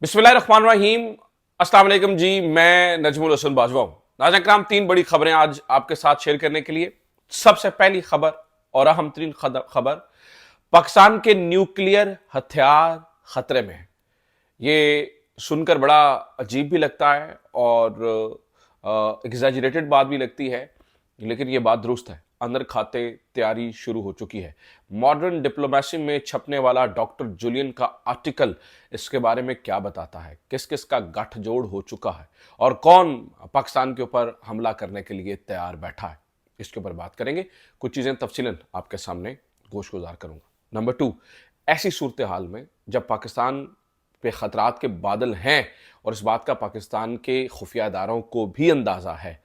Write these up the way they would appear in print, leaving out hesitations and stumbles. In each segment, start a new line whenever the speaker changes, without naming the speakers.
बिस्मिल्लाहिर्रहमानिर्रहीम। अस्सलाम वालेकुम जी, मैं नजमुल हसन बाजवा हूं। नाज़रीन कराम, तीन बड़ी खबरें आज आपके साथ शेयर करने के लिए। सबसे पहली खबर और अहम तरीन खबर, पाकिस्तान के न्यूक्लियर हथियार खतरे में है। ये सुनकर बड़ा अजीब भी लगता है और एग्जैजरेटेड बात भी लगती है, लेकिन ये बात दुरुस्त है। अंदर खाते तैयारी शुरू हो चुकी है। मॉडर्न डिप्लोमेसी में छपने वाला डॉक्टर जूलियन का आर्टिकल इसके बारे में क्या बताता है, किस किस का गठजोड़ हो चुका है और कौन पाकिस्तान के ऊपर हमला करने के लिए तैयार बैठा है, इसके ऊपर बात करेंगे। कुछ चीजें तफसीलन आपके सामने गोशगुजार करूंगा। नंबर 2, ऐसी सूरत हाल में जब पाकिस्तान पे खतरात के बादल हैं और इस बात का पाकिस्तान के खुफिया इदारों को भी अंदाजा है,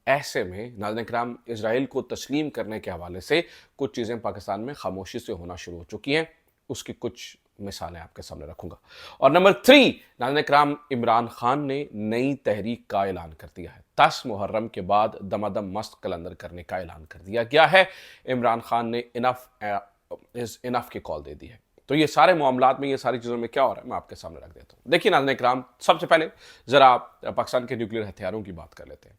ऐसे में नाज़रीन किराम, इजराइल को तस्लीम करने के हवाले से कुछ चीज़ें पाकिस्तान में खामोशी से होना शुरू हो चुकी हैं। उसकी कुछ मिसालें आपके सामने रखूंगा। और नंबर 3, नाज़रीन किराम, इमरान खान ने नई तहरीक का ऐलान कर दिया है। 10 मुहर्रम के बाद दमादम मस्त कलंदर करने का ऐलान कर दिया गया है। इमरान खान ने इनफ की कॉल दे दी है। तो ये सारे मामलात में, ये सारी चीज़ों में क्या हो रहा है, मैं आपके सामने रख देता हूँ। देखिए नाज़रीन किराम, सबसे पहले ज़रा पाकिस्तान के न्यूक्लियर हथियारों की बात कर लेते हैं।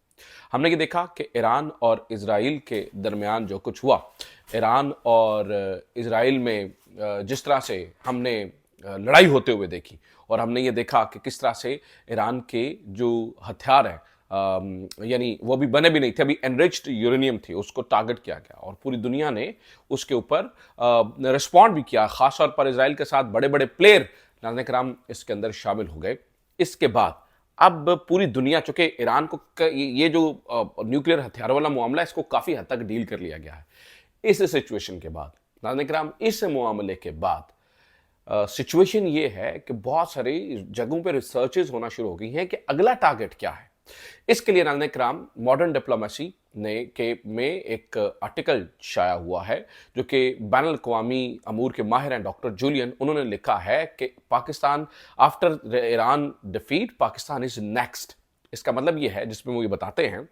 हमने ये देखा कि ईरान और इजराइल के दरमियान जो कुछ हुआ, ईरान और इजराइल में जिस तरह से हमने लड़ाई होते हुए देखी, और हमने ये देखा कि किस तरह से ईरान के जो हथियार हैं, यानी वो भी बने भी नहीं थे, अभी एनरिच्ड यूरेनियम थे, उसको टारगेट किया गया और पूरी दुनिया ने उसके ऊपर रिस्पॉन्ड भी किया। खासतौर पर इजराइल के साथ बड़े बड़े प्लेयर नाज़रीन कराम इसके अंदर शामिल हो गए। इसके बाद अब पूरी दुनिया, चूंकि ईरान को ये जो न्यूक्लियर हथियारों वाला मामला है, इसको काफी हद तक डील कर लिया गया है। इस सिचुएशन के बाद नाज़रीन किराम, इस मामले के बाद सिचुएशन ये है कि बहुत सारी जगहों पे रिसर्चेस होना शुरू हो गई हैं कि अगला टारगेट क्या है। इसके लिए नाज़रीन किराम, मॉडर्न डिप्लोमेसी में एक आर्टिकल शाया हुआ है जो कि बैनुल अक़वामी अमूर के माहिर हैं डॉक्टर जूलियन, उन्होंने लिखा है कि Pakistan after Iran defeat, Pakistan is next. इसका मतलब ये है, जिसमें वो ये बताते हैं,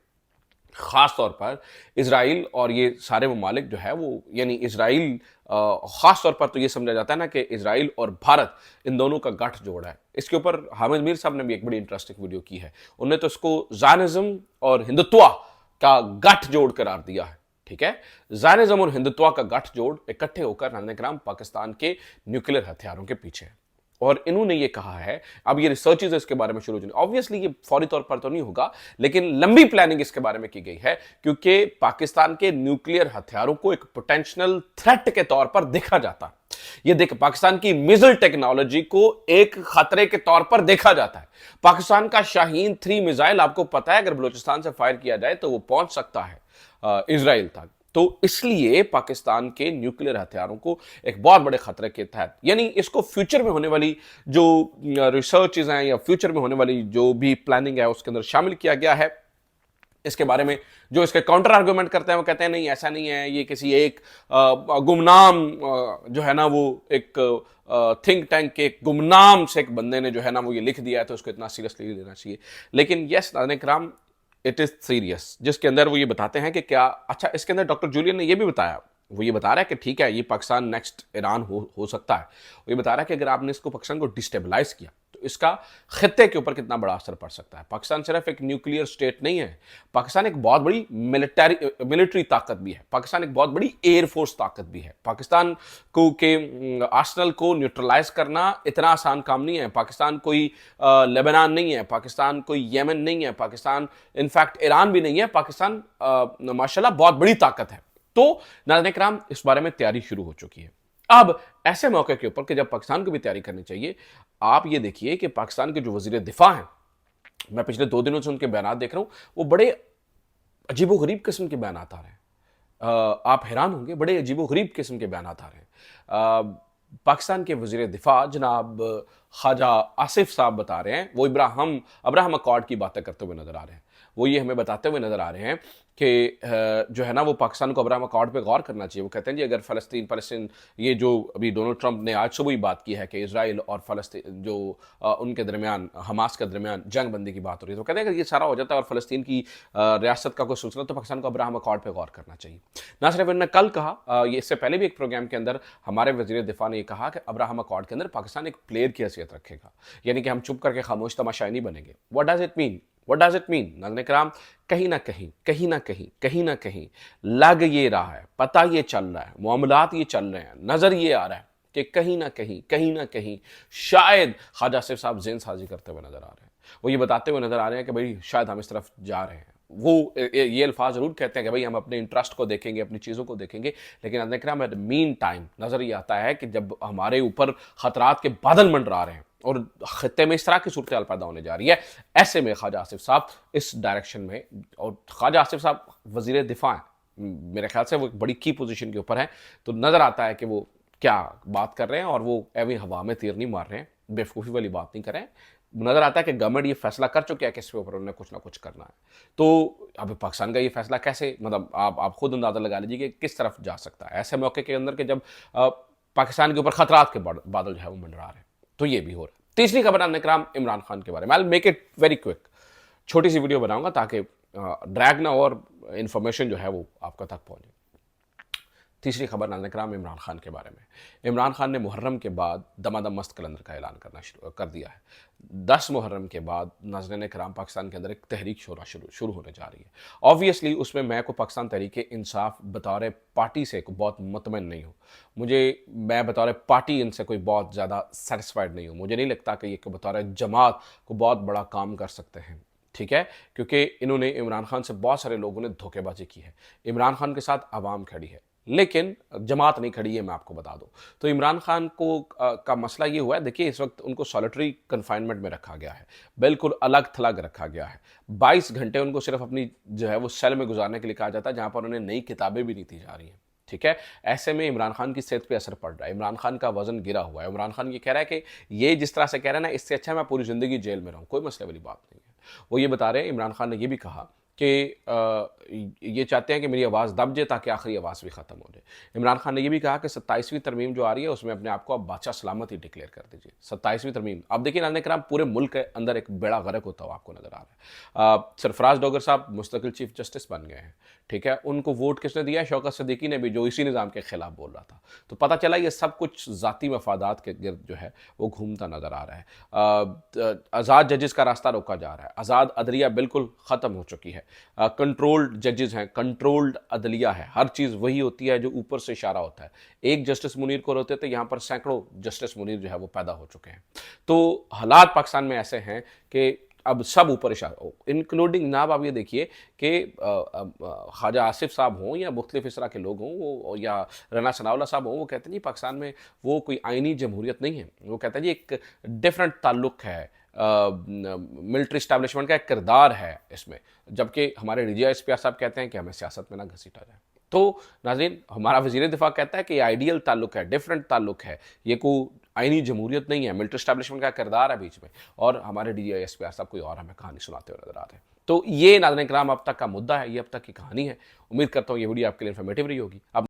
ख़ास तौर पर इजराइल और ये सारे ममालिक जो है वो, यानी इजराइल ख़ास तौर पर तो ये समझा जाता है ना कि इजराइल और भारत, इन दोनों का गठजोड़ है। इसके ऊपर हामिद मीर साहब ने भी एक बड़ी इंटरेस्टिंग वीडियो की है। उन्होंने तो इसको ज़ायनिज़्म और हिंदुत्व का गठजोड़ करार दिया है। ठीक है, ज़ायनिज़्म और हिंदुत्व का गठजोड़ इकट्ठे होकर नाज़रीन किराम पाकिस्तान के न्यूक्लियर हथियारों के पीछे है। और इन्होंने ये कहा है, अब ये रिसर्चेस इसके बारे में शुरू हो, ऑब्वियसली ये फौरी तौर पर तो नहीं होगा, लेकिन लंबी प्लानिंग इसके बारे में की गई है, क्योंकि पाकिस्तान के न्यूक्लियर हथियारों को एक पोटेंशियल थ्रेट के तौर पर देखा जाता है। ये देख, पाकिस्तान की मिसाइल टेक्नोलॉजी को एक खतरे के तौर पर देखा जाता है। पाकिस्तान का शाहीन 3 मिसाइल, आपको पता है, अगर बलूचिस्तान से फायर किया जाए तो वो पहुंच सकता है इजराइल तक। तो इसलिए पाकिस्तान के न्यूक्लियर हथियारों को एक बहुत बड़े खतरे के तहत, यानी इसको फ्यूचर में होने वाली जो रिसर्चेज हैं या फ्यूचर में होने वाली जो भी प्लानिंग है उसके अंदर शामिल किया गया है। इसके बारे में जो इसके काउंटर आर्गुमेंट करते हैं वो कहते हैं नहीं, ऐसा नहीं है, ये किसी एक गुमनाम जो है ना, वो एक थिंक टैंक के गुमनाम से एक बंदे ने जो है ना वो ये लिख दिया है, तो उसको इतना सीरियसली लेना चाहिए। लेकिन यस नाज़रीन किराम, इट इज सीरियस, जिसके अंदर वो ये बताते हैं कि क्या, अच्छा, इसके अंदर डॉक्टर जूलियन ने ये भी बताया, वो ये बता रहा है कि ठीक है, ये पाकिस्तान नेक्स्ट ईरान हो सकता है। वो ये बता रहा है कि अगर आपने इसको, पाकिस्तान को डिस्टेबलाइज किया, तो इसका खित्ते के ऊपर कितना बड़ा असर पड़ सकता है। पाकिस्तान सिर्फ एक न्यूक्लियर स्टेट नहीं है, पाकिस्तान एक बहुत बड़ी मिलिट्री ताकत भी है, पाकिस्तान एक बहुत बड़ी एयरफोर्स ताकत भी है। पाकिस्तान को के आर्सनल को न्यूट्रलाइज करना इतना आसान काम नहीं है। पाकिस्तान कोई लेबनान नहीं है, पाकिस्तान कोई यमन नहीं है, पाकिस्तान इनफैक्ट ईरान भी नहीं है। पाकिस्तान माशाल्लाह बहुत बड़ी ताकत है। तो नाज़रीन किराम, इस बारे में तैयारी शुरू हो चुकी है। अब ऐसे मौके के ऊपर कि जब पाकिस्तान को भी तैयारी करनी चाहिए, आप ये देखिए कि पाकिस्तान के जो वजीर दिफा हैं, मैं पिछले 2 दिनों से उनके बयान देख रहा हूं, वो बड़े अजीबोगरीब किस्म के बयान आ रहे हैं। आप हैरान होंगे, बड़े अजीबोगरीब किस्म के बयान आ रहे हैं। पाकिस्तान के वजीर दिफा जनाब ख्वाजा आसिफ साहब बता रहे हैं, वो अब्राहम अकॉर्ड की बातें करते हुए नजर आ रहे हैं। वो ये हमें बताते हुए नजर आ रहे हैं कि जो है ना वो पाकिस्तान को अब्राहम अकॉर्ड पे गौर करना चाहिए। वो कहते हैं जी अगर फ़लस्तीन ये जो अभी डोनाल्ड ट्रंप ने आज सुबह ही बात की है कि इजराइल और फ़लस्तीन जो उनके दरमियान हमास के दरमियान जंग बंदी की बात हो रही है, तो कहते हैं अगर ये सारा हो जाता है और फ़लस्तीन की रियासत का कोई सिलसिला, तो पाकिस्तान को अब्राहम अकॉर्ड पे गौर करना चाहिए। ना सिर्फ उन्होंने कल कहा, ये इससे पहले भी एक प्रोग्राम के अंदर हमारे वज़ीर दिफा ने ये कहा कि अब्राहम अकॉर्ड के अंदर पाकिस्तान एक प्लेयर की हैसियत रखेगा, यानी कि हम चुप करके खामोश तमाशाई नहीं बनेंगे। What does it mean? What does it mean? नाज़रीन किराम, कहीं ना कहीं लग ये रहा है, पता ये चल रहा है, मामलात ये चल रहे हैं, नजर ये आ रहा है कि कहीं ना कहीं शायद ख्वाजा आसिफ साहब ज़ेन साजी करते हुए नजर आ रहे हैं। वो ये बताते हुए नजर आ रहे हैं कि भाई शायद हम इस तरफ जा रहे हैं। वो ये अल्फाज जरूर कहते हैं कि भाई हम अपने इंटरेस्ट को देखेंगे, अपनी चीज़ों को देखेंगे, लेकिन एट मीन टाइम नज़र ये आता है कि जब हमारे ऊपर खतरात के बादल मंडरा रहे हैं और खत्ते में इस तरह की सूरत हाल पैदा होने जा रही है, ऐसे में ख्वाजा आसिफ साहब इस डायरेक्शन में, और ख्वाजा आसिफ साहब वज़ीर दिफा हैं, मेरे ख्याल से वो एक बड़ी की पोजीशन के ऊपर है, तो नज़र आता है कि वो क्या बात कर रहे हैं और वो एवं हवा में तीर नहीं मार रहे हैं, बेवकूफ़ी वाली बात नहीं कर रहे हैं। नजर आता है कि गवर्नमेंट ये फैसला कर चुकी है कि इसके ऊपर उन्हें कुछ ना कुछ करना है। तो अब पाकिस्तान का ये फैसला कैसे, मतलब आप खुद अंदाजा लगा लीजिए कि किस तरफ जा सकता है ऐसे मौके के अंदर कि जब पाकिस्तान के ऊपर खतरात के बादल जो है वो मंडरा रहे हैं। तो ये भी हो रहा है। तीसरी खबर नाज़रीन किराम इमरान खान के बारे में। I will make it very quick, छोटी सी वीडियो बनाऊंगा ताकि ड्रैग ना और इंफॉर्मेशन जो है वो आपका तक पहुंचे। तीसरी खबर नाज़रीन किराम इमरान खान के बारे में। इमरान खान ने मुहर्रम के बाद दमादम मस्त कलंदर का ऐलान करना शुरू कर दिया है। 10 मुहर्रम के बाद नाज़रीन किराम पाकिस्तान के अंदर एक तहरीक शुरू होने जा रही है। ऑब्वियसली उसमें मैं को पाकिस्तान तहरीक इंसाफ बतौर पार्टी से को बहुत मुतमईन नहीं हूँ। मैं बतौर पार्टी इनसे कोई बहुत ज़्यादा सेटिस्फाइड नहीं हूँ। मुझे नहीं लगता कि ये बतौर जमात को बहुत बड़ा काम कर सकते हैं, ठीक है, क्योंकि इन्होंने इमरान खान से बहुत सारे लोगों ने धोखेबाजी की है। इमरान खान के साथ आवाम खड़ी है लेकिन जमात नहीं खड़ी है, मैं आपको बता दूं। तो इमरान खान को का मसला ये हुआ है, देखिए इस वक्त उनको सॉलिटरी कन्फाइनमेंट में रखा गया है, बिल्कुल अलग थलग रखा गया है। 22 घंटे उनको सिर्फ अपनी जो है वो सेल में गुजारने के लिए कहा जाता है, जहां पर उन्हें नई किताबें भी नहीं दी जा रही हैं, ठीक है। ऐसे में इमरान खान की सेहत पे असर पड़ रहा है, इमरान खान का वजन गिरा हुआ है। इमरान खान ये कह रहा है कि ये जिस तरह से कह रहा है ना, इससे अच्छा मैं पूरी ज़िंदगी जेल में रहूँ, कोई मसले वाली बात नहीं है। वो ये बता रहे हैं, इमरान खान ने ये भी कहा कि ये चाहते हैं कि मेरी आवाज़ दब जाए ताकि आखिरी आवाज़ भी ख़त्म हो जाए। इमरान खान ने ये भी कहा कि 27वीं तरमीम जो आ रही है उसमें अपने आप को आप बादशाह सलामत ही डिक्लेयर कर दीजिए। 27वीं तरमीम, अब देखिए नाज़रीन किराम, पूरे मुल्क के अंदर एक बेड़ा गर्क होता हुआ आपको नज़र आ रहा है। सरफराज डोगर साहब मुस्तकिल चीफ जस्टिस बन गए हैं, ठीक है। उनको वोट किसने दिया है? शौकत सिद्दीकी ने भी, जो इसी निज़ाम के खिलाफ बोल रहा था। तो पता चला ये सब कुछ ज़ाती मफादात के गिर्द जो है वो घूमता नज़र आ रहा है। आज़ाद जजेस का रास्ता रोका जा रहा है, आज़ाद अदलिया बिल्कुल ख़त्म हो चुकी है। कंट्रोल्ड जजेस हैं, कंट्रोल्ड अदलिया है, हर चीज़ वही होती है जो ऊपर से इशारा होता है। एक जस्टिस मुनीर को होते थे, यहाँ पर सैकड़ों जस्टिस मुनीर जो है वो पैदा हो चुके हैं। तो हालात पाकिस्तान में ऐसे हैं कि अब सब ऊपर इशारा, इंक्लूडिंग नाब आप ये देखिए कि ख्वाजा आसिफ साहब हों या मुख्तलिफ इस तरह के लोग हों, वो या रना सनाउल्लाह साहब हों, वो कहते हैं जी पाकिस्तान में वो कोई आइनी जमहूरियत नहीं है। वो कहते हैं जी एक डिफरेंट ताल्लुक है, मिलिट्री इस्टेब्लिशमेंट का एक किरदार है इसमें, जबकि हमारे DGI साहब कहते हैं कि हमें सियासत में ना घसीटा जाए। तो नाज़रीन, हमारा वज़ीर दिफा कहता है कि ये आइडियल ताल्लुक है, डिफरेंट ताल्लुक है, ये कोई आइनी जमहूरियत नहीं है, मिलिट्री इस्टेब्लिशमेंट का किरदार है बीच में, और हमारे DGI साहब कोई और हमें कहानी सुनाते हुए नजर आते हैं। तो ये नाज़रीन किराम अब तक का मुद्दा है, ये अब तक की कहानी है। उम्मीद करता हूँ ये वीडियो आपके लिए इन्फॉर्मेटिव रही होगी। अब